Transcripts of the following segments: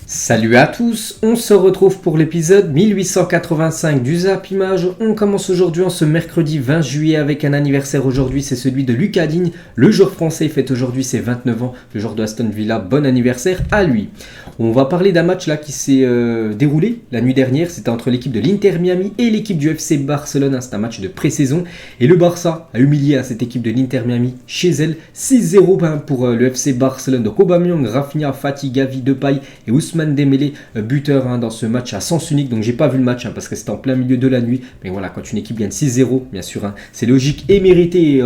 Salut à tous, on se retrouve pour l'épisode 1885 du Zap Image. On commence aujourd'hui en ce mercredi 20 juillet avec un anniversaire aujourd'hui, c'est celui de Lucas Digne. Le joueur français fête aujourd'hui ses 29 ans, le joueur de Aston Villa, bon anniversaire à lui. On va parler d'un match là qui s'est déroulé la nuit dernière, c'était entre l'équipe de l'Inter Miami et l'équipe du FC Barcelone, c'est un match de pré-saison. Et le Barça a humilié cette équipe de l'Inter Miami chez elle, 6-0 pour le FC Barcelone. Donc Aubameyang, Rafinha, Fati, Gavi, Depay et Ousmane Dembélé, buteur dans ce match à sens unique. Donc j'ai pas vu le match parce que c'était en plein milieu de la nuit. Mais voilà, quand une équipe gagne 6-0, bien sûr, c'est logique et mérité.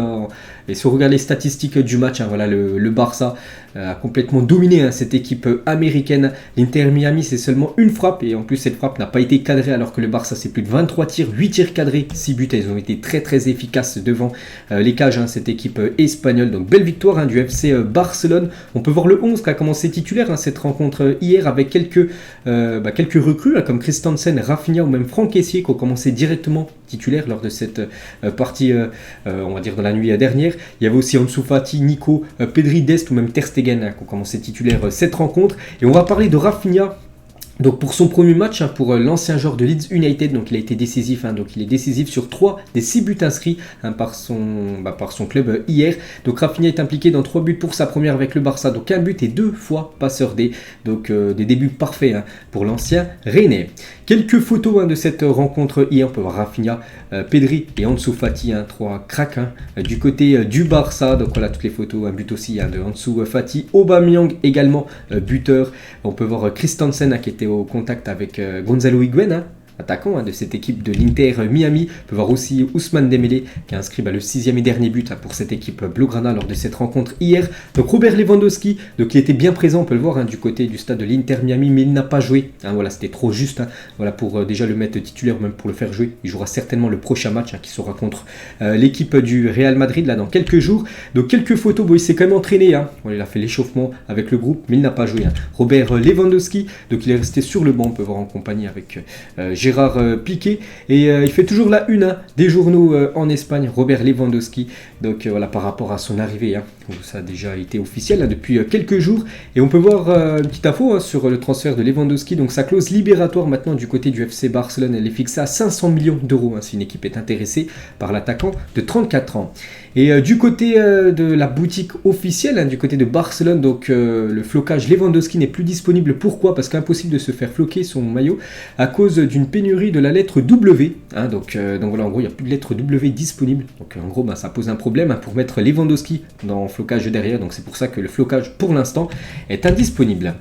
Et si on regarde les statistiques du match, voilà, le Barça a complètement dominé cette équipe américaine. L'Inter Miami, c'est seulement une frappe. Et en plus, cette frappe n'a pas été cadrée alors que le Barça, c'est plus de 23 tirs, 8 tirs cadrés, 6 buts. Ils ont été très très efficaces devant les cages, cette équipe espagnole. Donc belle victoire du FC Barcelone. On peut voir le 11 qui a commencé titulaire cette rencontre hier avec quelques recrues comme Christensen, Rafinha ou même Franck Kessié qui ont commencé directement titulaire lors de cette partie, on va dire dans la nuit dernière. Il y avait aussi Ansu Fati, Nico, Pedri, Dest ou même Ter Stegen qui ont commencé titulaire cette rencontre. Et on va parler de Rafinha. Donc pour son premier match, pour l'ancien joueur de Leeds United, donc il a été décisif, donc il est décisif sur 3 des 6 buts inscrits par son club hier. Donc Rafinha est impliqué dans 3 buts pour sa première avec le Barça, donc un but et 2 fois passeur D, donc des débuts parfaits pour l'ancien Rennais. Quelques photos de cette rencontre hier, on peut voir Rafinha, Pedri et Ansu Fati, 3 cracks du côté du Barça. Donc voilà toutes les photos, un but aussi de Ansu Fati, Aubameyang également buteur. On peut voir Christensen qui était au contact avec Gonzalo Higuaín, attaquant de cette équipe de l'Inter Miami. On peut voir aussi Ousmane Dembélé qui a inscrit le 6e et dernier but pour cette équipe Blaugrana lors de cette rencontre hier. Donc Robert Lewandowski, qui était bien présent, on peut le voir du côté du stade de l'Inter Miami, mais il n'a pas joué. Voilà, c'était trop juste voilà, pour déjà le mettre titulaire, même pour le faire jouer. Il jouera certainement le prochain match qui sera contre l'équipe du Real Madrid là, dans quelques jours. Donc quelques photos, il s'est quand même entraîné. Voilà, il a fait l'échauffement avec le groupe, mais il n'a pas joué. Robert Lewandowski, donc il est resté sur le banc, on peut voir en compagnie avec Gérard Piqué, et il fait toujours la une des journaux en Espagne, Robert Lewandowski. Donc voilà, par rapport à son arrivée, ça a déjà été officiel depuis quelques jours. Et on peut voir une petite info sur le transfert de Lewandowski. Donc sa clause libératoire maintenant du côté du FC Barcelone, elle est fixée à 500 millions d'euros si une équipe est intéressée par l'attaquant de 34 ans. Et du côté de la boutique officielle, du côté de Barcelone, donc le flocage Lewandowski n'est plus disponible. Pourquoi ? Parce qu'impossible de se faire floquer son maillot à cause d'une pénurie de la lettre W. Donc voilà, en gros, il n'y a plus de lettre W disponible. Donc en gros, ça pose un problème pour mettre Lewandowski dans le flocage derrière. Donc c'est pour ça que le flocage, pour l'instant, est indisponible.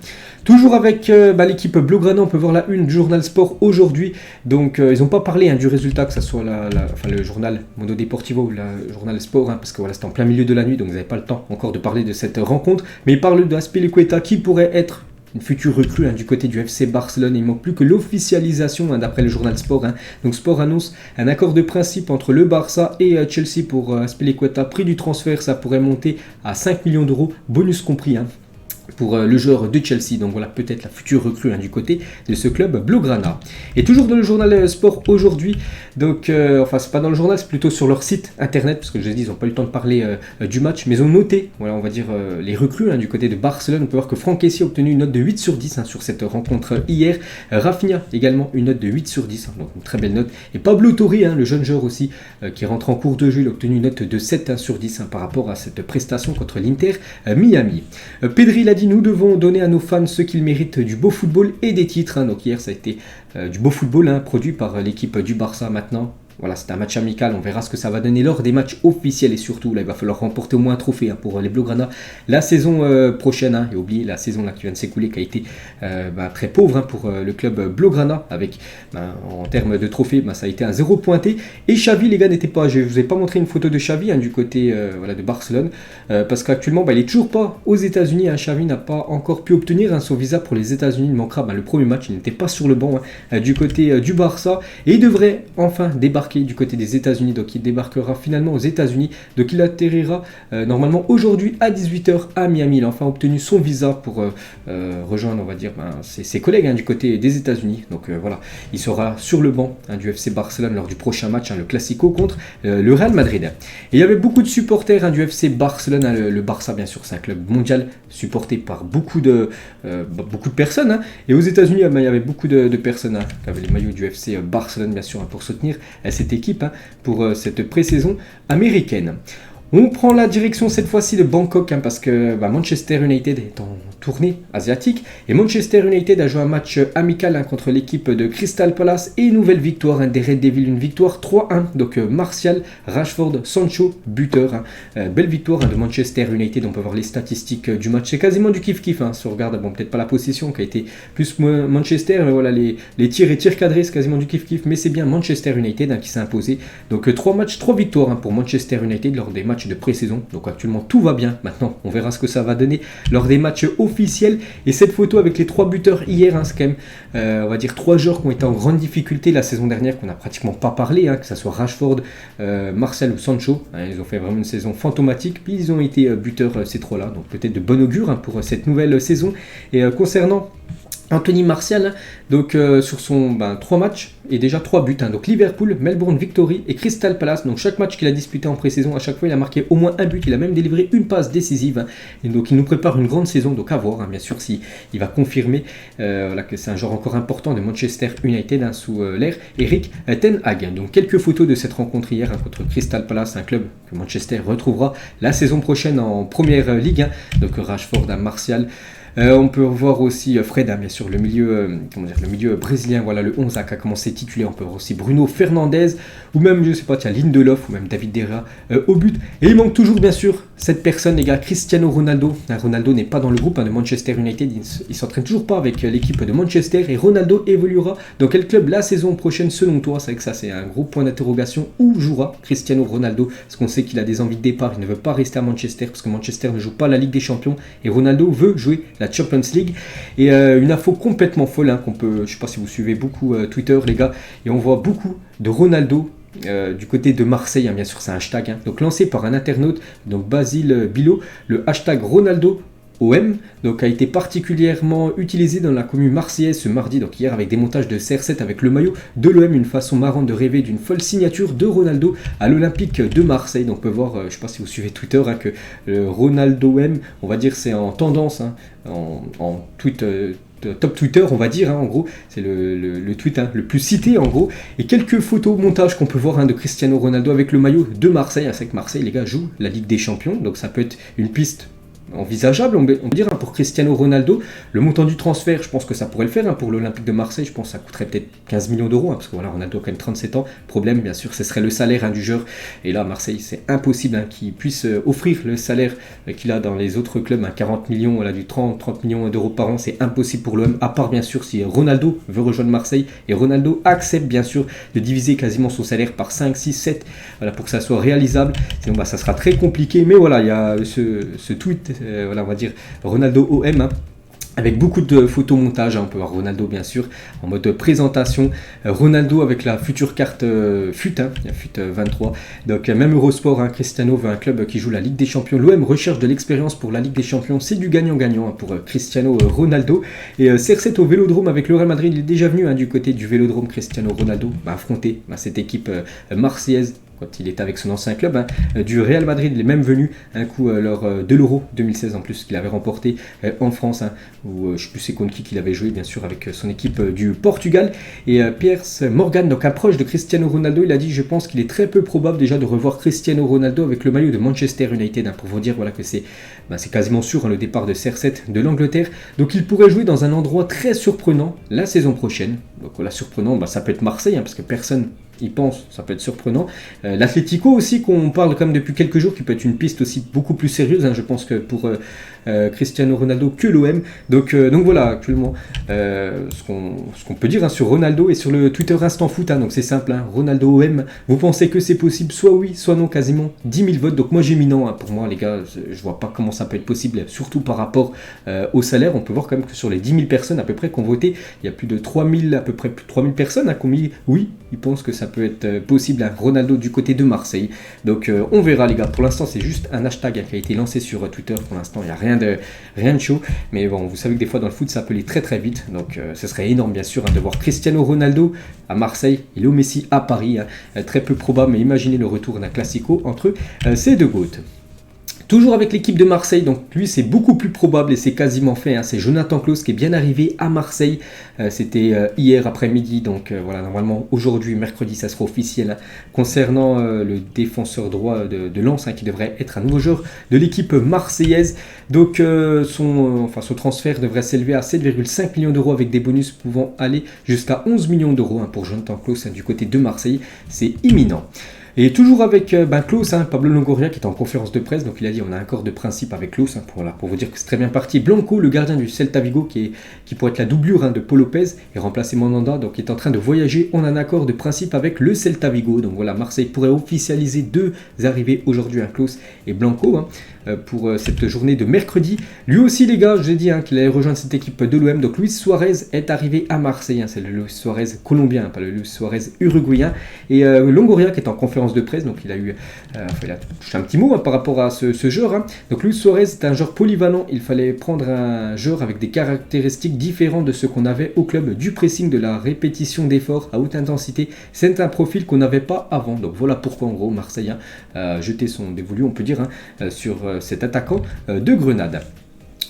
Toujours avec l'équipe Blaugrana, on peut voir la une du journal Sport aujourd'hui. Donc ils n'ont pas parlé du résultat, que ce soit le journal Mundo Deportivo ou le journal Sport, parce que voilà, c'était en plein milieu de la nuit, donc vous n'avez pas le temps encore de parler de cette rencontre. Mais ils parlent d'Azpilicueta qui pourrait être une future recrue du côté du FC Barcelone. Il ne manque plus que l'officialisation d'après le journal Sport. Donc Sport annonce un accord de principe entre le Barça et Chelsea pour Azpilicueta. Prix du transfert, ça pourrait monter à 5 millions d'euros, bonus compris. Pour le joueur de Chelsea, donc voilà peut-être la future recrue du côté de ce club Blaugrana. Et toujours dans le journal Sport aujourd'hui, donc c'est pas dans le journal, c'est plutôt sur leur site internet, parce que je l'ai dit, ils n'ont pas eu le temps de parler du match, mais ils ont noté, voilà, on va dire les recrues du côté de Barcelone. On peut voir que Franck Kessié a obtenu une note de 8 sur 10 sur cette rencontre hier. Rafinha également une note de 8 sur 10, donc une très belle note. Et Pablo Torri, le jeune joueur aussi, qui rentre en cours de jeu, il a obtenu une note de 7 sur 10 par rapport à cette prestation contre l'Inter Miami. Pedri l'a dit, nous devons donner à nos fans ce qu'ils méritent, du beau football et des titres. Donc hier ça a été du beau football produit par l'équipe du Barça. Maintenant voilà, c'est un match amical, on verra ce que ça va donner lors des matchs officiels, et surtout là il va falloir remporter au moins un trophée pour les Blaugrana la saison prochaine. Et oubliez la saison qui vient de s'écouler, qui a été très pauvre pour le club Blaugrana, avec en termes de trophées, ça a été un 0 pointé. Et Xavi, les gars, n'était pas, je ne vous ai pas montré une photo de Xavi du côté de Barcelone, parce qu'actuellement il n'est toujours pas aux États-Unis. Xavi n'a pas encore pu obtenir son visa pour les États-Unis. Il manquera le premier match, il n'était pas sur le banc du côté du Barça, et il devrait enfin débarquer débarquer du côté des États-Unis, donc il débarquera finalement aux États-Unis, donc il atterrira normalement aujourd'hui à 18h à Miami. Il a enfin obtenu son visa pour rejoindre, on va dire, ses collègues du côté des États-Unis. Donc voilà, il sera sur le banc du FC Barcelone lors du prochain match, le Classico contre le Real Madrid. Et il y avait beaucoup de supporters du FC Barcelone, le Barça bien sûr, c'est un club mondial supporté par beaucoup de personnes. Et aux États-Unis, il y avait beaucoup de personnes qui avaient les maillots du FC Barcelone bien sûr pour soutenir cette équipe pour cette pré-saison américaine. On prend la direction cette fois-ci de Bangkok parce que Manchester United est en tournée asiatique et Manchester United a joué un match amical contre l'équipe de Crystal Palace et une nouvelle victoire des Red Devils, une victoire 3-1. Donc Martial, Rashford, Sancho, buteur. Belle victoire de Manchester United. On peut voir les statistiques du match. C'est quasiment du kiff-kiff. Si on regarde, peut-être pas la possession qui a été plus Manchester, mais voilà, les tirs et tirs cadrés, c'est quasiment du kiff-kiff. Mais c'est bien Manchester United qui s'est imposé. Donc 3 matchs, 3 victoires pour Manchester United lors des matchs de pré-saison. Donc actuellement tout va bien. Maintenant on verra ce que ça va donner lors des matchs officiels. Et cette photo avec les 3 buteurs hier, c'est quand même on va dire 3 joueurs qui ont été en grande difficulté la saison dernière, qu'on n'a pratiquement pas parlé, que ce soit Rashford, Martial ou Sancho. Ils ont fait vraiment une saison fantomatique, puis ils ont été buteurs ces 3 là, donc peut-être de bon augure pour cette nouvelle saison. Et concernant Anthony Martial, donc sur son 3 matchs et déjà 3 buts. Donc Liverpool, Melbourne Victory et Crystal Palace. Donc chaque match qu'il a disputé en pré-saison, à chaque fois il a marqué au moins un but. Il a même délivré une passe décisive. Et donc il nous prépare une grande saison. Donc à voir, bien sûr, si il va confirmer que c'est un joueur encore important de Manchester United sous l'ère Erik ten Hag. Donc quelques photos de cette rencontre hier contre Crystal Palace, un club que Manchester retrouvera la saison prochaine en première ligue. Donc Rashford, Martial. On peut voir aussi Fred, bien sûr, le milieu brésilien, voilà, le 11 qui a commencé titulaire. On peut voir aussi Bruno Fernandes, ou même, je sais pas, Lindelof, ou même David De Gea au but. Et il manque toujours, bien sûr, cette personne, les gars, Cristiano Ronaldo. Ronaldo n'est pas dans le groupe de Manchester United, il s'entraîne toujours pas avec l'équipe de Manchester, et Ronaldo évoluera dans quel club la saison prochaine selon toi? C'est vrai que ça, c'est un gros point d'interrogation. Où jouera Cristiano Ronaldo? Parce qu'on sait qu'il a des envies de départ, il ne veut pas rester à Manchester, parce que Manchester ne joue pas la Ligue des Champions, et Ronaldo veut jouer la Champions League. Et une info complètement folle qu'on peut, je sais pas si vous suivez beaucoup Twitter les gars, et on voit beaucoup de Ronaldo du côté de Marseille, bien sûr c'est un hashtag donc lancé par un internaute, donc Basile Bilo, le hashtag Ronaldo OM, donc a été particulièrement utilisé dans la commune marseillaise ce mardi, donc hier, avec des montages de CR7 avec le maillot de l'OM, une façon marrante de rêver d'une folle signature de Ronaldo à l'Olympique de Marseille. Donc on peut voir, je ne sais pas si vous suivez Twitter, que le Ronaldo OM, on va dire c'est en tendance, en tweet top Twitter, on va dire, en gros, c'est le tweet le plus cité en gros, et quelques photos montages qu'on peut voir de Cristiano Ronaldo avec le maillot de Marseille. C'est que Marseille, les gars, joue la Ligue des Champions, donc ça peut être une piste envisageable, on peut dire, pour Cristiano Ronaldo. Le montant du transfert, je pense que ça pourrait le faire pour l'Olympique de Marseille. Je pense que ça coûterait peut-être 15 millions d'euros, parce que voilà, Ronaldo a quand même 37 ans. Problème, bien sûr, ce serait le salaire du joueur. Et là, Marseille, c'est impossible qu'il puisse offrir le salaire qu'il a dans les autres clubs, 40 millions, du 30 millions d'euros par an. C'est impossible pour l'OM, à part bien sûr si Ronaldo veut rejoindre Marseille. Et Ronaldo accepte bien sûr de diviser quasiment son salaire par 5, 6, 7, voilà, pour que ça soit réalisable. Sinon, ça sera très compliqué. Mais voilà, il y a ce tweet. Voilà, on va dire Ronaldo OM, avec beaucoup de photomontage. On peut voir Ronaldo bien sûr en mode présentation, Ronaldo avec la future carte FUT, la FUT 23. Donc même Eurosport, Cristiano veut un club qui joue la Ligue des Champions. L'OM recherche de l'expérience pour la Ligue des Champions. C'est du gagnant-gagnant pour Cristiano Ronaldo. Et CR7 au Vélodrome avec le Real Madrid. Il est déjà venu du côté du Vélodrome, Cristiano Ronaldo, affronter cette équipe marseillaise quand il était avec son ancien club du Real Madrid. Il est même venu un coup lors de l'Euro 2016 en plus, qu'il avait remporté en France, où je ne sais plus c'est contre qui qu'il avait joué, bien sûr avec son équipe du Portugal. Et Piers Morgan, donc un proche de Cristiano Ronaldo, il a dit: je pense qu'il est très peu probable déjà de revoir Cristiano Ronaldo avec le maillot de Manchester United, pour vous dire voilà que c'est quasiment sûr le départ de CR7 de l'Angleterre. Donc il pourrait jouer dans un endroit très surprenant la saison prochaine. Donc voilà, surprenant, ça peut être Marseille, parce que personne il pense, ça peut être surprenant. L'Atlético aussi, qu'on parle comme depuis quelques jours, qui peut être une piste aussi beaucoup plus sérieuse. Je pense que pour Cristiano Ronaldo que l'OM. Donc voilà, actuellement, ce qu'on peut dire sur Ronaldo et sur le Twitter Instant Foot. Donc c'est simple, Ronaldo OM, vous pensez que c'est possible? Soit oui, soit non, quasiment 10 000 votes. Donc moi j'ai mis non. Pour moi, les gars, je vois pas comment ça peut être possible, surtout par rapport au salaire. On peut voir quand même que sur les 10 000 personnes à peu près qui ont voté, il y a plus de 3000, à peu près plus de 3000 personnes qui ont mis oui, ils pensent que ça peut être possible, Ronaldo du côté de Marseille. Donc on verra, les gars. Pour l'instant, c'est juste un hashtag qui a été lancé sur Twitter. Pour l'instant, il n'y a rien de chaud. Mais bon, vous savez que des fois dans le foot, ça peut aller très très vite. Donc ce serait énorme, bien sûr, de voir Cristiano Ronaldo à Marseille et Léo Messi à Paris. Très peu probable, mais imaginez le retour d'un classico entre ces deux GOAT. Toujours avec l'équipe de Marseille, donc lui c'est beaucoup plus probable et c'est quasiment fait, c'est Jonathan Klaus qui est bien arrivé à Marseille, c'était hier après-midi, donc voilà, normalement aujourd'hui, mercredi, ça sera officiel concernant le défenseur droit de Lens qui devrait être un nouveau joueur de l'équipe marseillaise. Donc son transfert devrait s'élever à 7,5 millions d'euros avec des bonus pouvant aller jusqu'à 11 millions d'euros pour Jonathan Klaus du côté de Marseille, c'est imminent. Et toujours avec Klaus, Pablo Longoria qui est en conférence de presse, donc il a dit on a un accord de principe avec Klaus, pour vous dire que c'est très bien parti. Blanco, le gardien du Celta Vigo, qui pourrait être la doublure de Paul Lopez, et remplacer Mandanda, donc il est en train de voyager. On a un accord de principe avec le Celta Vigo, donc voilà, Marseille pourrait officialiser deux arrivées aujourd'hui, Klaus et Blanco, pour cette journée de mercredi. Lui aussi, les gars, je vous ai dit qu'il allait rejoindre cette équipe de l'OM, donc Luis Suarez est arrivé à Marseille, c'est le Luis Suarez colombien, pas le Luis Suarez uruguayen, et Longoria qui est en conférence de presse, donc il a touché un petit mot par rapport à ce joueur. Donc Luis Suarez est un joueur polyvalent, il fallait prendre un joueur avec des caractéristiques différentes de ce qu'on avait au club, du pressing, de la répétition d'efforts à haute intensité. C'est un profil qu'on n'avait pas avant, donc voilà pourquoi en gros Marseille a jeté son dévolu, on peut dire, sur cet attaquant de Grenade.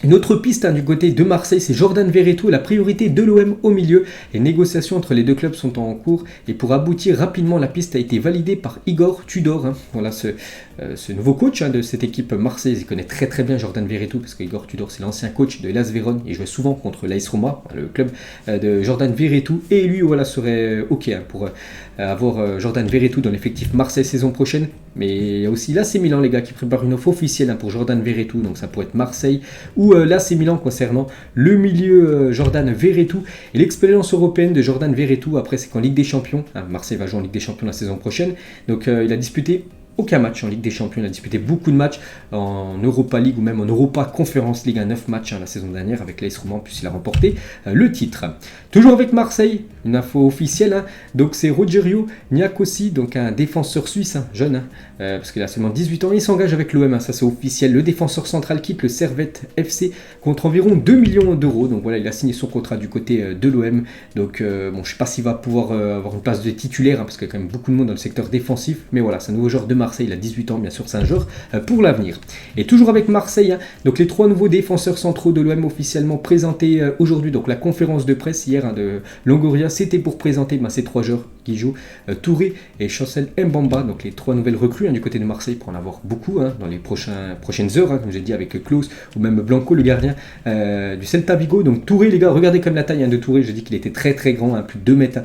Une autre piste du côté de Marseille, c'est Jordan Verretou, la priorité de l'OM au milieu. Les négociations entre les deux clubs sont en cours et pour aboutir rapidement, la piste a été validée par Igor Tudor. Voilà ce nouveau coach de cette équipe marseillaise. Il connaît très très bien Jordan Verretou parce que Igor Tudor c'est l'ancien coach de l'AS Vérone. Il jouait souvent contre l'AS Roma, le club de Jordan Verretou. Et lui serait ok pour avoir Jordan Verretou dans l'effectif Marseille saison prochaine. Mais il y a aussi l'AC Milan, les gars, qui prépare une offre officielle pour Jordan Verretou. Donc ça pourrait être Marseille ou l'AC Milan concernant le milieu Jordan Verretou. Et l'expérience européenne de Jordan Verretou, après c'est qu'en Ligue des Champions, Marseille va jouer en Ligue des Champions la saison prochaine. Donc il a disputé aucun match en Ligue des Champions, il a disputé beaucoup de matchs en Europa League ou même en Europa Conference League, 9 matchs la saison dernière avec l'AS Roma, puis il a remporté le titre. Toujours avec Marseille, une info officielle, donc c'est Rogerio Niakosi, donc un défenseur suisse, jeune, parce qu'il a seulement 18 ans, il s'engage avec l'OM, ça c'est officiel. Le défenseur central quitte le Servette FC contre environ 2 millions d'euros, donc voilà, il a signé son contrat du côté de l'OM, donc je ne sais pas s'il va pouvoir avoir une place de titulaire, parce qu'il y a quand même beaucoup de monde dans le secteur défensif, mais voilà, c'est un nouveau joueur de Marseille, il a 18 ans, bien sûr, c'est un joueur pour l'avenir. Et toujours avec Marseille, donc les 3 nouveaux défenseurs centraux de l'OM officiellement présentés aujourd'hui, donc la conférence de presse hier de Longoria, c'était pour présenter ces 3 joueurs qui jouent, Touré et Chancel Mbamba, donc les 3 nouvelles recrues du côté de Marseille, pour en avoir beaucoup dans les prochaines heures, comme j'ai dit avec Klaus ou même Blanco, le gardien du Celta Vigo. Donc Touré, les gars, regardez comme la taille de Touré, j'ai dit qu'il était très très grand, plus de 2 mètres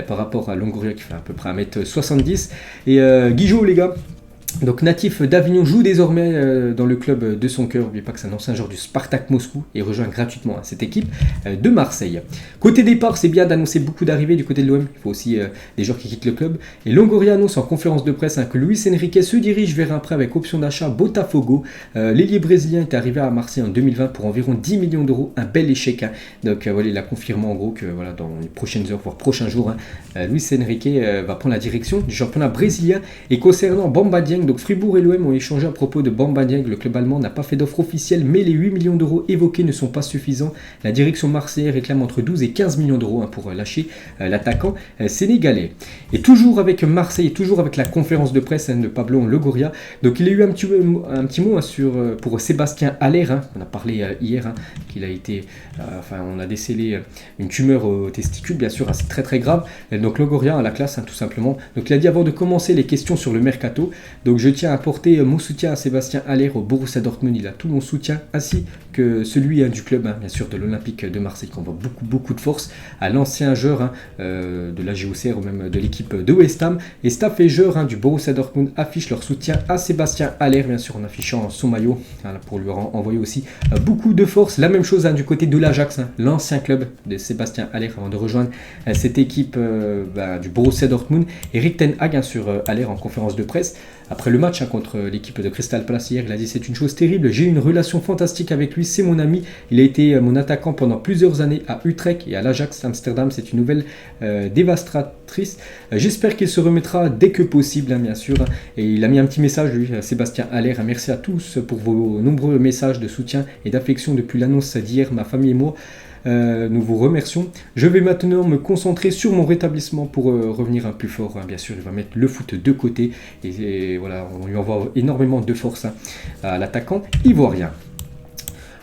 par rapport à Longoria qui fait à peu près 1m70. Et Guijo, les gars, donc natif d'Avignon, joue désormais dans le club de son cœur. N'oubliez pas que c'est un ancien joueur du Spartak Moscou et rejoint gratuitement cette équipe de Marseille. Côté départ, c'est bien d'annoncer beaucoup d'arrivées du côté de l'OM. Il faut aussi des joueurs qui quittent le club. Et Longoria annonce en conférence de presse que Luis Enrique se dirige vers un prêt avec option d'achat Botafogo. L'ailier brésilien est arrivé à Marseille en 2020 pour environ 10 millions d'euros. Un bel échec. Donc voilà, il a confirmé en gros que voilà, dans les prochaines heures, voire prochains jours, Luis Enrique va prendre la direction du championnat brésilien. Et concernant Bamba Dieng, donc Fribourg et l'OM ont échangé à propos de Bamba Dieng. Le club allemand n'a pas fait d'offre officielle, mais les 8 millions d'euros évoqués ne sont pas suffisants. La direction marseillaise réclame entre 12 et 15 millions d'euros pour lâcher l'attaquant sénégalais. Et toujours avec Marseille, et toujours avec la conférence de presse de Pablo Longoria. Donc il y a eu un petit mot pour Sébastien Haller. On a parlé hier qu'il a été, on a décelé une tumeur au testicule, bien sûr, c'est très très grave. Donc Longoria a la classe, tout simplement. Donc il a dit avant de commencer les questions sur le mercato, donc je tiens à apporter mon soutien à Sébastien Haller au Borussia Dortmund. Il a tout mon soutien ainsi que celui du club, bien sûr, de l'Olympique de Marseille, qu'on voit beaucoup de force à l'ancien joueur de la GOCR ou même de l'équipe de West Ham. Et staff et joueurs du Borussia Dortmund affichent leur soutien à Sébastien Haller, bien sûr, en affichant son maillot pour lui envoyer aussi beaucoup de force. La même chose du côté de l'Ajax, l'ancien club de Sébastien Haller avant de rejoindre cette équipe du Borussia Dortmund. Eric Ten Hag sur Haller en conférence de presse après le match contre l'équipe de Crystal Palace hier, il a dit: c'est une chose terrible, j'ai une relation fantastique avec lui, c'est mon ami, il a été mon attaquant pendant plusieurs années à Utrecht et à l'Ajax Amsterdam, c'est une nouvelle dévastatrice, j'espère qu'il se remettra dès que possible, bien sûr. Et il a mis un petit message, lui, Sébastien Haller: merci à tous pour vos nombreux messages de soutien et d'affection depuis l'annonce d'hier, ma famille et moi. Nous vous remercions. Je vais maintenant me concentrer sur mon rétablissement pour revenir plus fort. Bien sûr, il va mettre le foot de côté et voilà, on lui envoie énormément de force à l'attaquant ivoirien.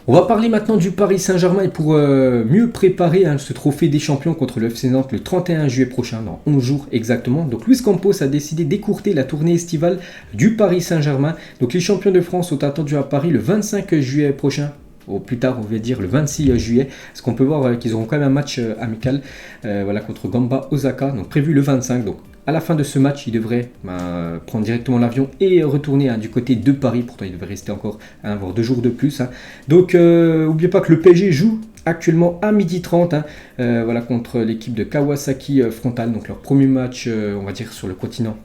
On va parler maintenant du Paris Saint-Germain et pour mieux préparer ce trophée des champions contre le FC Nantes le 31 juillet prochain, dans 11 jours exactement. Donc Luis Campos a décidé d'écourter la tournée estivale du Paris Saint-Germain. Donc les champions de France sont attendus à Paris le 25 juillet prochain. Au plus tard, on va dire le 26 juillet, parce qu'on peut voir qu'ils auront quand même un match amical contre Gamba Osaka, donc prévu le 25. Donc à la fin de ce match, il devrait prendre directement l'avion et retourner du côté de Paris. Pourtant, il devrait rester encore voire 2 jours de plus. Donc, n'oubliez pas que le PSG joue actuellement à 12h30 contre l'équipe de Kawasaki Frontale. Donc leur premier match, on va dire, sur le continent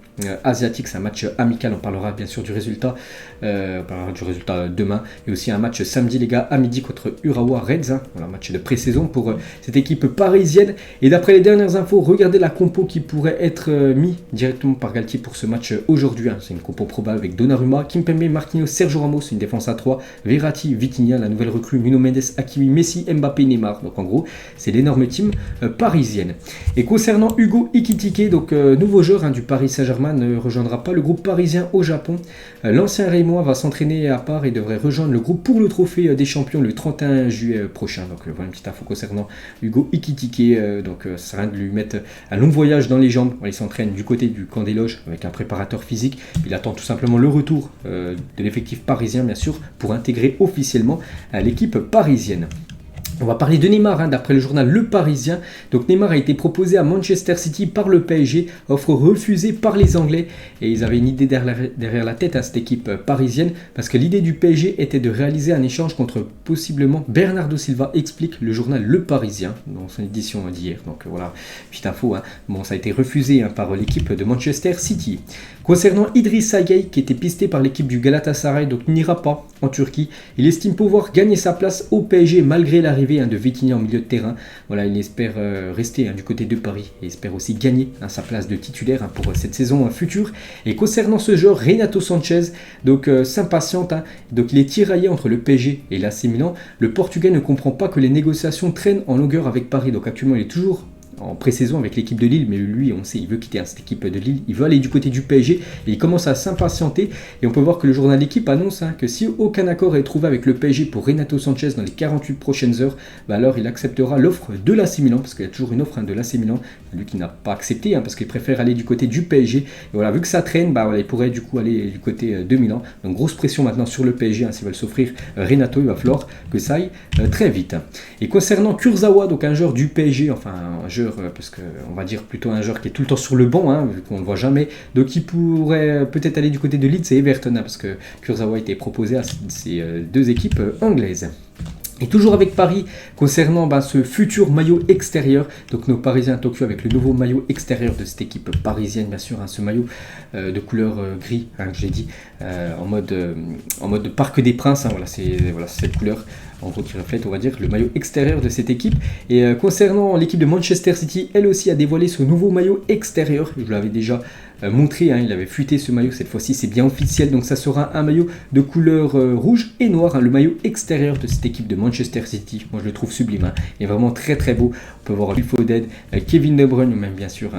asiatique, c'est un match amical. On parlera bien sûr du résultat, demain. Et aussi un match samedi, les gars, à midi contre Urawa Reds. Voilà, un match de pré-saison pour cette équipe parisienne. Et d'après les dernières infos, regardez la compo qui pourrait être mis directement par Galtier pour ce match aujourd'hui. C'est une compo probable avec Donnarumma, Kimpembe, Marquinhos, Sergio Ramos, une défense à 3, Verratti, Vitinha, la nouvelle recrue, Nuno Mendes, Hakimi, Messi, Mbappé, Neymar. Donc en gros, c'est l'énorme team parisienne. Et concernant Hugo Ekitike, donc nouveau joueur du Paris Saint-Germain, ne rejoindra pas le groupe parisien au Japon. L'ancien Rémois va s'entraîner à part et devrait rejoindre le groupe pour le trophée des champions le 31 juillet prochain. Donc voilà une petite info concernant Hugo Ekitike. Ça sert à rien de lui mettre un long voyage dans les jambes. Il s'entraîne du côté du camp des loges avec un préparateur physique. Il attend tout simplement le retour de l'effectif parisien, bien sûr, pour intégrer officiellement l'équipe parisienne. On va parler de Neymar, d'après le journal Le Parisien. Donc Neymar a été proposé à Manchester City par le PSG, offre refusée par les Anglais. Et ils avaient une idée derrière la tête à cette équipe parisienne, parce que l'idée du PSG était de réaliser un échange contre possiblement Bernardo Silva, explique le journal Le Parisien dans son édition d'hier. Donc voilà, petite info. Bon, ça a été refusé par l'équipe de Manchester City. Concernant Idrissa Gueye, qui était pisté par l'équipe du Galatasaray, donc n'ira pas en Turquie. Il estime pouvoir gagner sa place au PSG malgré l'arrivée de Vitinha en milieu de terrain. Voilà, il espère rester du côté de Paris et espère aussi gagner sa place de titulaire pour cette saison future. Et concernant ce joueur, Renato Sanchez, donc s'impatiente. Donc il est tiraillé entre le PSG et l'AC Milan. Le Portugais ne comprend pas que les négociations traînent en longueur avec Paris. Donc actuellement, il est toujours en pré-saison avec l'équipe de Lille, mais lui, on sait, il veut quitter cette équipe de Lille, il veut aller du côté du PSG et il commence à s'impatienter. Et on peut voir que le journal L'équipe annonce que si aucun accord est trouvé avec le PSG pour Renato Sanchez dans les 48 prochaines heures, alors il acceptera l'offre de l'AC Milan, parce qu'il y a toujours une offre de l'AC Milan, lui qui n'a pas accepté, parce qu'il préfère aller du côté du PSG. Et voilà, vu que ça traîne, il pourrait du coup aller du côté de Milan. Donc grosse pression maintenant sur le PSG, s'ils veulent s'offrir Renato, il va falloir que ça aille très vite. Et concernant Kurzawa, donc un joueur du PSG, enfin un joueur, parce qu'on va dire plutôt un joueur qui est tout le temps sur le banc, vu qu'on ne le voit jamais, donc qui pourrait peut-être aller du côté de Leeds et Everton, parce que Kurzawa a été proposé à ces deux équipes anglaises. Et toujours avec Paris, concernant ce futur maillot extérieur, donc nos Parisiens à Tokyo avec le nouveau maillot extérieur de cette équipe parisienne, bien sûr, ce maillot de couleur gris, que j'ai dit, en mode Parc des Princes, c'est cette couleur en gros qui reflète, on va dire, le maillot extérieur de cette équipe. Et concernant l'équipe de Manchester City, elle aussi a dévoilé ce nouveau maillot extérieur. Je l'avais déjà montré, il avait fuité ce maillot, cette fois-ci c'est bien officiel, donc ça sera un maillot de couleur rouge et noir, le maillot extérieur de cette équipe de Manchester City. Moi je le trouve sublime, il est vraiment très très beau. On peut voir Phil Foden, Kevin De Bruyne, ou même bien sûr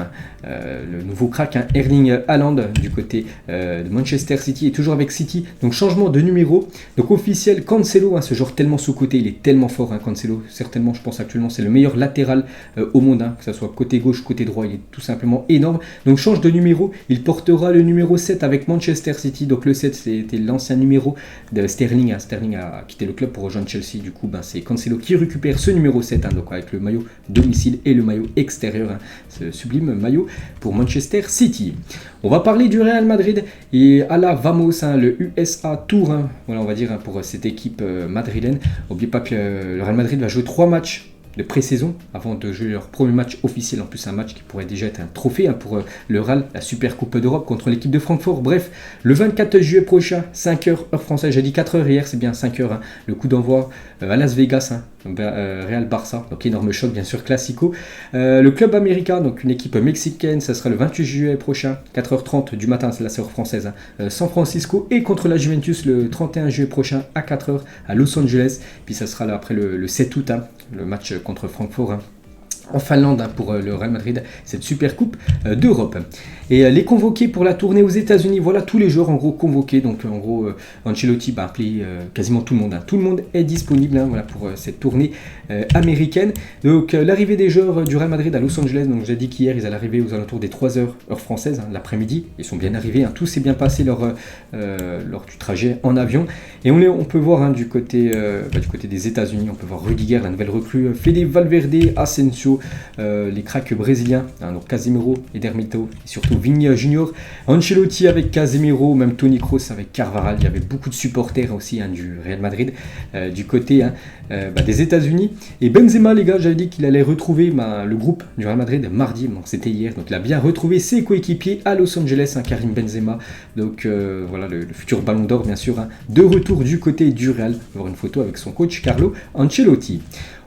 le nouveau crack Erling Haaland du côté de Manchester City, et toujours avec City, donc changement de numéro, donc officiel Cancelo, ce joueur tellement sous-côté, il est tellement fort, Cancelo, certainement je pense actuellement c'est le meilleur latéral au monde, que ce soit côté gauche, côté droit, il est tout simplement énorme, donc change de numéro Il portera le numéro 7 avec Manchester City. Donc le 7, c'était l'ancien numéro de Sterling. Sterling a quitté le club pour rejoindre Chelsea. Du coup, c'est Cancelo qui récupère ce numéro 7, donc avec le maillot domicile et le maillot extérieur. Ce sublime maillot pour Manchester City. On va parler du Real Madrid et à la Vamos, le USA Tour. Voilà, on va dire pour cette équipe madrilène. N'oubliez pas que le Real Madrid va jouer 3 matchs de pré-saison avant de jouer leur premier match officiel, en plus un match qui pourrait déjà être un trophée pour le Real, la Super Coupe d'Europe contre l'équipe de Francfort. Bref, le 24 juillet prochain, 5h heure française, j'ai dit 4h hier, c'est bien 5h, le coup d'envoi à Las Vegas, Real Barça, donc énorme choc bien sûr, classico. Le club américain, donc une équipe mexicaine, ça sera le 28 juillet prochain, 4h30 du matin, c'est la heure française, San Francisco, et contre la Juventus le 31 juillet prochain à 4h à Los Angeles, puis ça sera là après le 7 août, le match contre Francfort en Finlande pour le Real Madrid, cette super coupe d'Europe. Et les convoqués pour la tournée aux États-Unis, voilà tous les joueurs en gros convoqués. Donc en gros, Ancelotti a appelé quasiment tout le monde. Tout le monde est disponible voilà, pour cette tournée américaine. Donc l'arrivée des joueurs du Real Madrid à Los Angeles, donc j'ai dit qu'hier ils allaient arriver aux alentours des 3h heure française, l'après-midi. Ils sont bien arrivés, tout s'est bien passé lors du trajet en avion. Et on peut voir du côté des États-Unis, on peut voir Rudiger, la nouvelle recrue, Fede Valverde, Asensio, les cracks brésiliens, donc Casemiro, Edermito et surtout Vinícius Junior, Ancelotti avec Casemiro, même Toni Kroos avec Carvajal. Il y avait beaucoup de supporters aussi du Real Madrid du côté des États-Unis. Et Benzema, les gars, j'avais dit qu'il allait retrouver le groupe du Real Madrid mardi, donc c'était hier. Donc il a bien retrouvé ses coéquipiers à Los Angeles, Karim Benzema. Donc voilà le futur Ballon d'Or bien sûr, de retour du côté du Real. On va voir une photo avec son coach Carlo Ancelotti.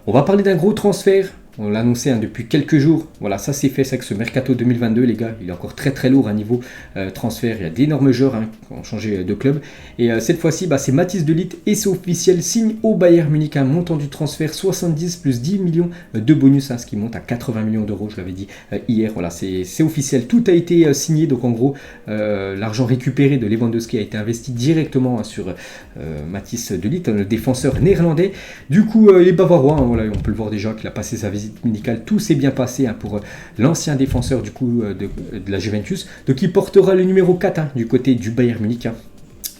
On va parler d'un gros transfert. On l'a annoncé depuis quelques jours. Voilà, ça c'est fait. C'est que ce mercato 2022, les gars, il est encore très très lourd à niveau transfert. Il y a d'énormes joueurs qui ont changé de club. Et cette fois-ci, c'est Mathys de Ligt et c'est officiel. Signe au Bayern Munich. Un montant du transfert 70 plus 10 millions de bonus, ce qui monte à 80 millions d'euros. Je l'avais dit hier. Voilà, c'est officiel. Tout a été signé. Donc en gros, l'argent récupéré de Lewandowski a été investi directement sur Mathys de Ligt, le défenseur néerlandais. Du coup, les Bavarois, voilà, on peut le voir déjà qu'il a passé sa visite médicale, tout s'est bien passé pour l'ancien défenseur du coup de la Juventus, donc il portera le numéro 4 du côté du Bayern Munich.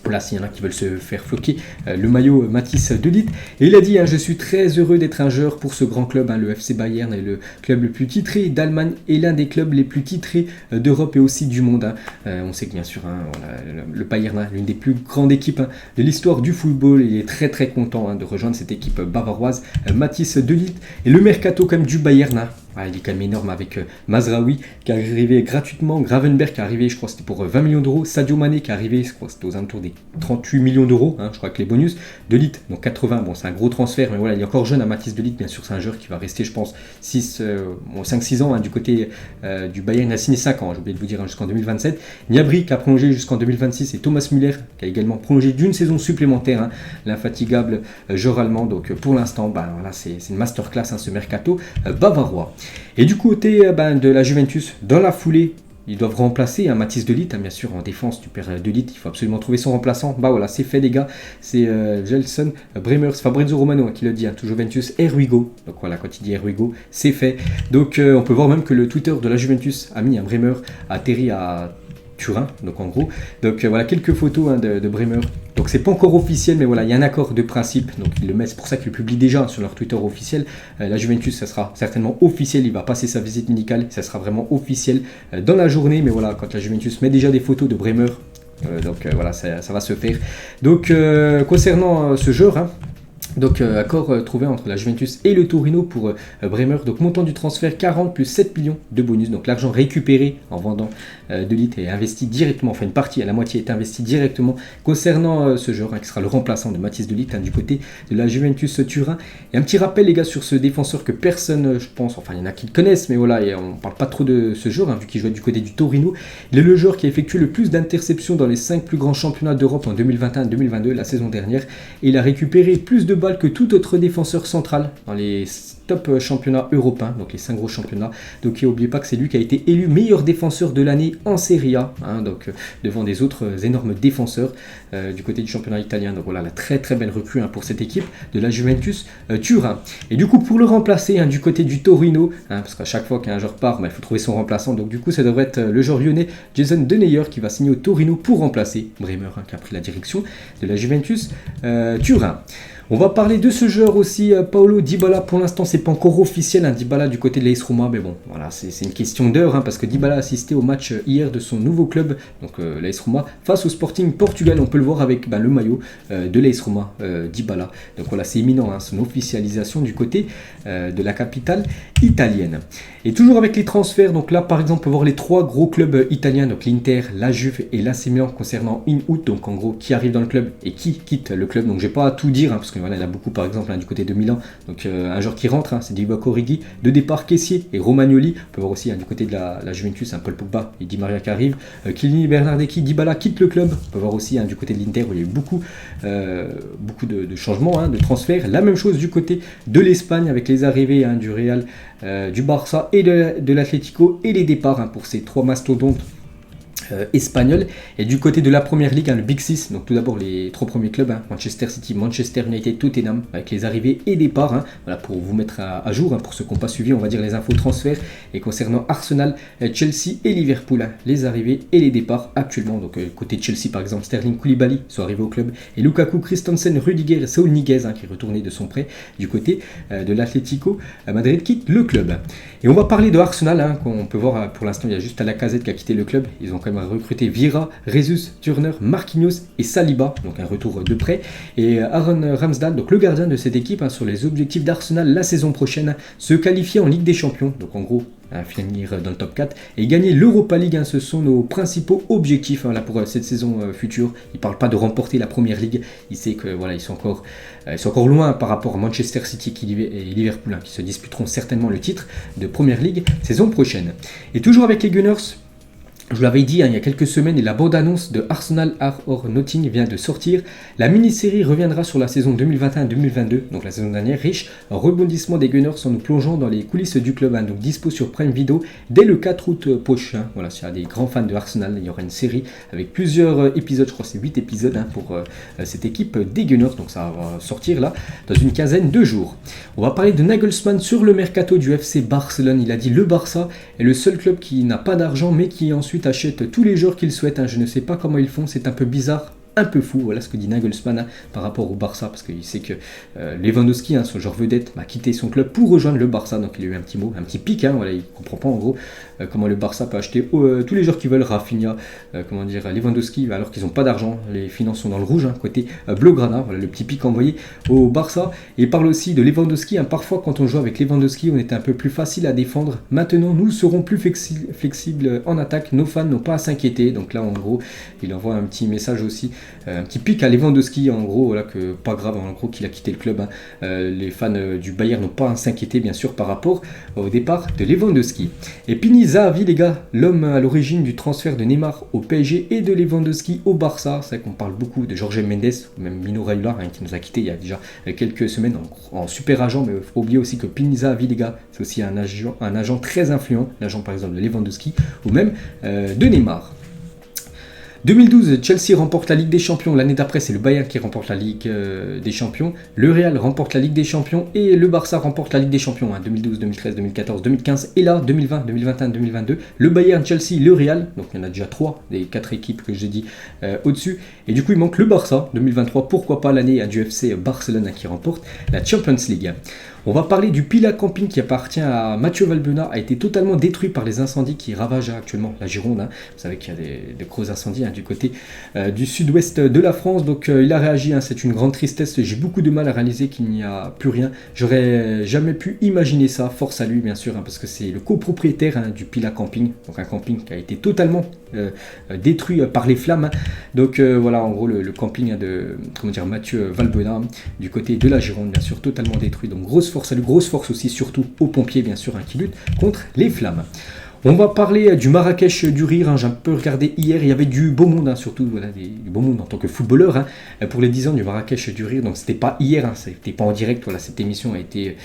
Voilà, s'il y en a qui veulent se faire floquer le maillot Mathys de Ligt. Et il a dit, je suis très heureux d'être un joueur pour ce grand club. Le FC Bayern est le club le plus titré d'Allemagne et l'un des clubs les plus titrés d'Europe et aussi du monde. On sait que bien sûr, voilà, le Bayern, l'une des plus grandes équipes de l'histoire du football. Il est très très content de rejoindre cette équipe bavaroise, Mathys de Ligt. Et le mercato quand même du Bayern, il est quand même énorme avec Mazraoui qui est arrivé gratuitement, Gravenberch qui est arrivé, je crois c'était pour 20 millions d'euros, Sadio Mané qui est arrivé, je crois c'était aux alentours des 38 millions d'euros, je crois que les bonus, de Ligt, donc 80, c'est un gros transfert, mais voilà, il est encore jeune, Mathys de Ligt, bien sûr c'est un joueur qui va rester je pense 5-6 ans du côté du Bayern. Il a signé 5 ans, j'ai oublié de vous dire, jusqu'en 2027, Gnabry qui a prolongé jusqu'en 2026 et Thomas Müller qui a également prolongé d'une saison supplémentaire, l'infatigable joueur allemand. Donc pour l'instant, voilà, c'est une masterclass ce mercato bavarois. Et du côté de la Juventus, dans la foulée, ils doivent remplacer Mathys de Ligt, bien sûr en défense du père de Ligt, il faut absolument trouver son remplaçant. Voilà, c'est fait les gars, c'est Gelson Bremer, c'est Fabrizio Romano qui le dit, tout Juventus et Ruigo. Donc voilà, quand il dit Ruigo, c'est fait. Donc on peut voir même que le Twitter de la Juventus a mis un Bremer atterri à Turin, donc en gros. Donc voilà quelques photos de Bremer. Donc c'est pas encore officiel, mais voilà, il y a un accord de principe, donc ils le mettent, c'est pour ça qu'ils le publient déjà sur leur Twitter officiel. La Juventus, ça sera certainement officiel, il va passer sa visite médicale, ça sera vraiment officiel dans la journée, mais voilà, quand la Juventus met déjà des photos de Bremer, donc voilà, ça va se faire. Donc concernant ce joueur, donc accord trouvé entre la Juventus et le Torino pour Bremer. Donc montant du transfert 40 plus 7 millions de bonus. Donc l'argent récupéré en vendant de Ligt est investi directement, enfin une partie à la moitié est investie directement concernant ce joueur qui sera le remplaçant de Mathys de Ligt du côté de la Juventus Turin. Et un petit rappel les gars sur ce défenseur que personne, je pense, enfin il y en a qui le connaissent, mais voilà, et on ne parle pas trop de ce joueur vu qu'il jouait du côté du Torino. Il est le joueur qui a effectué le plus d'interceptions dans les 5 plus grands championnats d'Europe en 2021-2022, la saison dernière. Et il a récupéré plus de balles balle que tout autre défenseur central dans les top championnats européens, donc les 5 gros championnats. Donc n'oubliez pas que c'est lui qui a été élu meilleur défenseur de l'année en Serie A, donc devant des autres énormes défenseurs du côté du championnat italien. Donc voilà, la très très belle recrue pour cette équipe de la Juventus Turin. Et du coup, pour le remplacer du côté du Torino, parce qu'à chaque fois qu'un joueur part, il faut trouver son remplaçant. Donc du coup, ça devrait être le joueur lyonnais Jason Denayer qui va signer au Torino pour remplacer Bremer, qui a pris la direction de la Juventus Turin. On va parler de ce joueur aussi, Paulo Dybala. Pour l'instant, c'est pas encore officiel, Dybala du côté de l'AS Roma, mais bon, voilà, c'est une question d'heure, parce que Dybala a assisté au match hier de son nouveau club, donc l'AS Roma, face au Sporting Portugal. On peut le voir avec le maillot de l'AS Roma, Dybala. Donc voilà, c'est imminent, son officialisation du côté de la capitale italienne. Et toujours avec les transferts, donc là, par exemple, on peut voir les 3 gros clubs italiens, donc l'Inter, la Juve et l'AC Milan concernant in-out, donc en gros, qui arrive dans le club et qui quitte le club. Donc je vais pas tout dire, parce que voilà, il y en a beaucoup par exemple du côté de Milan. Donc un joueur qui rentre, c'est Divock Origi. De départ, Kessié et Romagnoli. On peut voir aussi du côté de la Juventus, Paul Pogba et Di Maria qui arrivent. Chiellini, Bernardeschi, Dybala quitte le club. On peut voir aussi du côté de l'Inter où il y a eu beaucoup de changements, de transferts. La même chose du côté de l'Espagne avec les arrivées du Real, du Barça et de l'Atlético et les départs pour ces 3 mastodontes espagnol. Et du côté de la première ligue, le Big Six, donc tout d'abord les 3 premiers clubs, Manchester City, Manchester United, Tottenham, avec les arrivées et départs, voilà, pour vous mettre à jour, pour ceux qui n'ont pas suivi, on va dire les infos transferts. Et concernant Arsenal, Chelsea et Liverpool, les arrivées et les départs actuellement. Donc côté Chelsea par exemple, Sterling, Koulibaly sont arrivés au club, et Lukaku, Christensen, Rudiger et Saúl Ñíguez, qui est retourné de son prêt du côté de l'Atlético Madrid, quitte le club. Et on va parler de Arsenal, qu'on peut voir pour l'instant, il y a juste Lacazette qui a quitté le club. Ils ont quand même recruté Vieira, Jesus, Turner, Marquinhos et Saliba, donc un retour de prêt. Et Aaron Ramsdale, donc le gardien de cette équipe, sur les objectifs d'Arsenal la saison prochaine, se qualifier en Ligue des Champions, donc en gros finir dans le top 4 et gagner l'Europa League, ce sont nos principaux objectifs là pour cette saison future. Il ne parle pas de remporter la première ligue, il sait que voilà, ils sont encore loin par rapport à Manchester City et Liverpool, qui se disputeront certainement le titre de première ligue saison prochaine. Et toujours avec les Gunners, je vous l'avais dit il y a quelques semaines, et la bande-annonce de Arsenal or Nothing vient de sortir. La mini-série reviendra sur la saison 2021-2022, donc la saison dernière, riche en rebondissements des Gunners en nous plongeant dans les coulisses du club, donc dispo sur Prime Video dès le 4 août prochain. Voilà, s'il y a des grands fans de Arsenal, il y aura une série avec plusieurs épisodes, je crois que c'est 8 épisodes pour cette équipe des Gunners, donc ça va sortir là dans une quinzaine de jours. On va parler de Nagelsmann sur le mercato du FC Barcelone. Il a dit: le Barça est le seul club qui n'a pas d'argent mais qui ensuite achète tous les joueurs qu'il souhaite. Je ne sais pas comment ils font, c'est un peu bizarre, un peu fou. Voilà ce que dit Nagelsmann par rapport au Barça, parce qu'il sait que Lewandowski, son joueur vedette, a quitté son club pour rejoindre le Barça. Donc il a eu un petit mot, un petit pic, voilà, il ne comprend pas en gros comment le Barça peut acheter tous les joueurs qu'ils veulent. Rafinha, Lewandowski, alors qu'ils n'ont pas d'argent, les finances sont dans le rouge, côté Blaugrana. Voilà le petit pic envoyé au Barça. Et il parle aussi de Lewandowski, parfois quand on joue avec Lewandowski on était un peu plus facile à défendre, maintenant nous serons plus flexibles en attaque, nos fans n'ont pas à s'inquiéter. Donc là en gros il envoie un petit message aussi, un petit pic à Lewandowski, en gros, voilà, que pas grave, en gros, qu'il a quitté le club. Les fans du Bayern n'ont pas à s'inquiéter, bien sûr, par rapport au départ de Lewandowski. Et Pini Zahavi, les gars, l'homme à l'origine du transfert de Neymar au PSG et de Lewandowski au Barça. C'est vrai qu'on parle beaucoup de Jorge Mendes, ou même Mino Raiola, qui nous a quitté il y a déjà quelques semaines en super agent, mais il faut oublier aussi que Pini Zahavi, les gars, c'est aussi un agent très influent, l'agent par exemple de Lewandowski, ou même de Neymar. 2012, Chelsea remporte la Ligue des Champions. L'année d'après, c'est le Bayern qui remporte la Ligue des Champions. Le Real remporte la Ligue des Champions et le Barça remporte la Ligue des Champions. 2012, 2013, 2014, 2015 et là, 2020, 2021, 2022. Le Bayern, Chelsea, le Real. Donc il y en a déjà 3 des 4 équipes que j'ai dit au-dessus. Et du coup, il manque le Barça 2023. Pourquoi pas l'année du FC Barcelone qui remporte la Champions League. On va parler du Pila Camping qui appartient à Mathieu Valbuena, a été totalement détruit par les incendies qui ravagent actuellement la Gironde. Vous savez qu'il y a de gros incendies du côté du sud-ouest de la France. Donc il a réagi, c'est une grande tristesse. J'ai beaucoup de mal à réaliser qu'il n'y a plus rien. J'aurais jamais pu imaginer ça. Force à lui bien sûr, parce que c'est le copropriétaire du Pila Camping. Donc un camping qui a été totalement détruit par les flammes. Donc voilà en gros le camping de Mathieu Valbuena du côté de la Gironde, bien sûr totalement détruit. Donc grosse force à lui, grosse force aussi surtout aux pompiers bien sûr qui luttent contre les flammes. On va parler du Marrakech du Rire, hein. J'ai un peu regardé hier, il y avait du beau monde, hein, surtout voilà, du beau monde en tant que footballeur, hein, pour les 10 ans du Marrakech du Rire. Donc c'était pas hier, hein, c'était pas en direct, voilà, cette émission a été...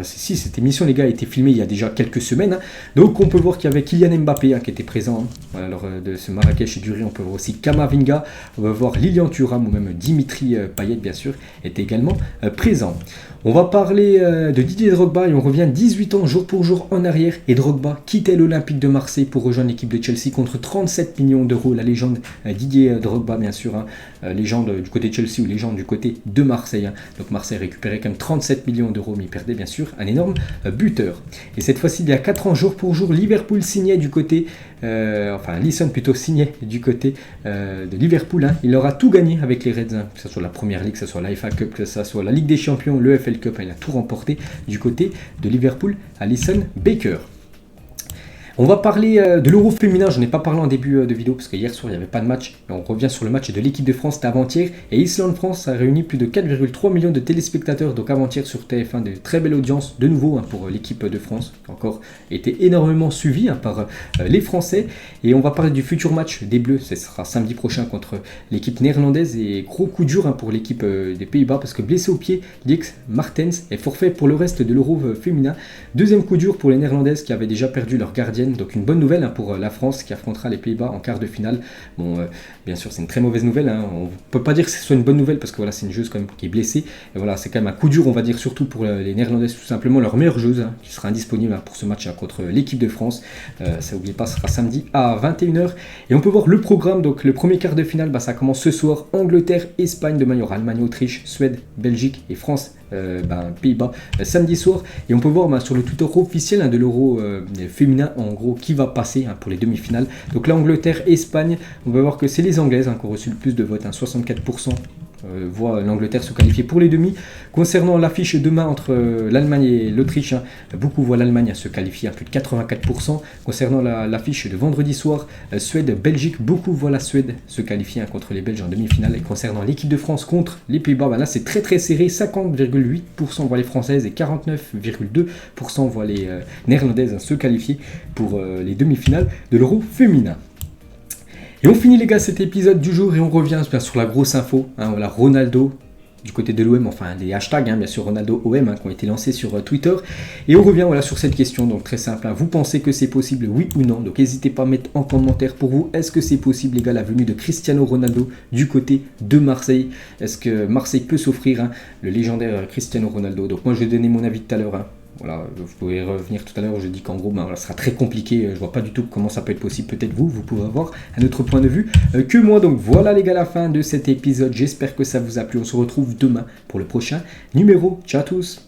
cette émission les gars a été filmée il y a déjà quelques semaines. Hein. Donc on peut voir qu'il y avait Kylian Mbappé qui était présent, hein. Voilà, lors de ce Marrakech du Rire. On peut voir aussi Kamavinga, on va voir Lilian Thuram ou même Dimitri Payet bien sûr, était également présent. On va parler de Didier Drogba et on revient 18 ans jour pour jour en arrière. Et Drogba quittait l'Olympique de Marseille pour rejoindre l'équipe de Chelsea contre 37 millions d'euros. La légende Didier Drogba, bien sûr, hein, légende du côté de Chelsea ou légende du côté de Marseille. Hein. Donc Marseille récupérait quand même 37 millions d'euros, mais il perdait bien sûr un énorme buteur. Et cette fois-ci, il y a 4 ans jour pour jour, Liverpool signait du côté, Alisson plutôt signait du côté de Liverpool. Hein. Il aura tout gagné avec les Reds, hein, que ce soit la Première Ligue, que ce soit la FA Cup, que ce soit la Ligue des Champions, le FL Cup, il a tout remporté du côté de Liverpool, Alisson Becker. On va parler de l'Euro féminin, je n'ai pas parlé en début de vidéo parce que hier soir il n'y avait pas de match. Mais on revient sur le match de l'équipe de France, c'était avant-hier. Et Islande-France a réuni plus de 4,3 millions de téléspectateurs. Donc avant-hier sur TF1, de très belles audiences de nouveau, hein, pour l'équipe de France, qui a encore été énormément suivie, hein, par les Français. Et on va parler du futur match des Bleus, ce sera samedi prochain contre l'équipe néerlandaise. Et gros coup dur, hein, pour l'équipe des Pays-Bas parce que blessé au pied, Dix Martens est forfait pour le reste de l'Euro féminin. Deuxième coup dur pour les Néerlandaises qui avaient déjà perdu leur gardienne. Donc une bonne nouvelle, hein, pour la France qui affrontera les Pays-Bas en quart de finale. Bon, bien sûr c'est une très mauvaise nouvelle, hein. On ne peut pas dire que ce soit une bonne nouvelle parce que voilà, c'est une joueuse quand même qui est blessée. Et voilà, c'est quand même un coup dur, on va dire, surtout pour les Néerlandaises, tout simplement leur meilleure joueuse, hein, qui sera indisponible, hein, pour ce match, hein, contre l'équipe de France. Ça n'oubliez pas, ce sera samedi à 21h. Et on peut voir le programme, donc le premier quart de finale, ça commence ce soir. Angleterre, Espagne, demain il y aura Allemagne, Autriche, Suède, Belgique et France. Pays-Bas samedi soir. Et on peut voir sur le Twitter officiel, hein, de l'Euro féminin, en gros, qui va passer, hein, pour les demi-finales. Donc là, Angleterre, Espagne, on va voir que c'est les Anglaises, hein, qui ont reçu le plus de votes, hein, 64%. Voit l'Angleterre se qualifier pour les demi. Concernant l'affiche demain entre l'Allemagne et l'Autriche, hein, beaucoup voient l'Allemagne se qualifier à plus de 84%. Concernant l'affiche de vendredi soir, Suède-Belgique, beaucoup voient la Suède se qualifier, hein, contre les Belges en demi-finale. Et concernant l'équipe de France contre les Pays-Bas, là c'est très très serré, 50,8% voient les Françaises et 49,2% voient les Néerlandaises, hein, se qualifier pour les demi-finales de l'Euro féminin. Et on finit les gars cet épisode du jour et on revient bien sur la grosse info, hein, voilà, Ronaldo du côté de l'OM, enfin les hashtags, hein, bien sûr Ronaldo OM, hein, qui ont été lancés sur Twitter. Et on revient voilà sur cette question, donc très simple, hein, vous pensez que c'est possible, oui ou non? Donc n'hésitez pas à mettre en commentaire pour vous, est-ce que c'est possible les gars la venue de Cristiano Ronaldo du côté de Marseille? Est-ce que Marseille peut s'offrir, hein, le légendaire Cristiano Ronaldo? Donc moi je vais donner mon avis tout à l'heure, hein. Voilà, vous pouvez revenir tout à l'heure, je dis qu'en gros, ça sera très compliqué, je vois pas du tout comment ça peut être possible, peut-être vous pouvez avoir un autre point de vue que moi. Donc voilà les gars, la fin de cet épisode, j'espère que ça vous a plu, on se retrouve demain pour le prochain numéro, ciao à tous.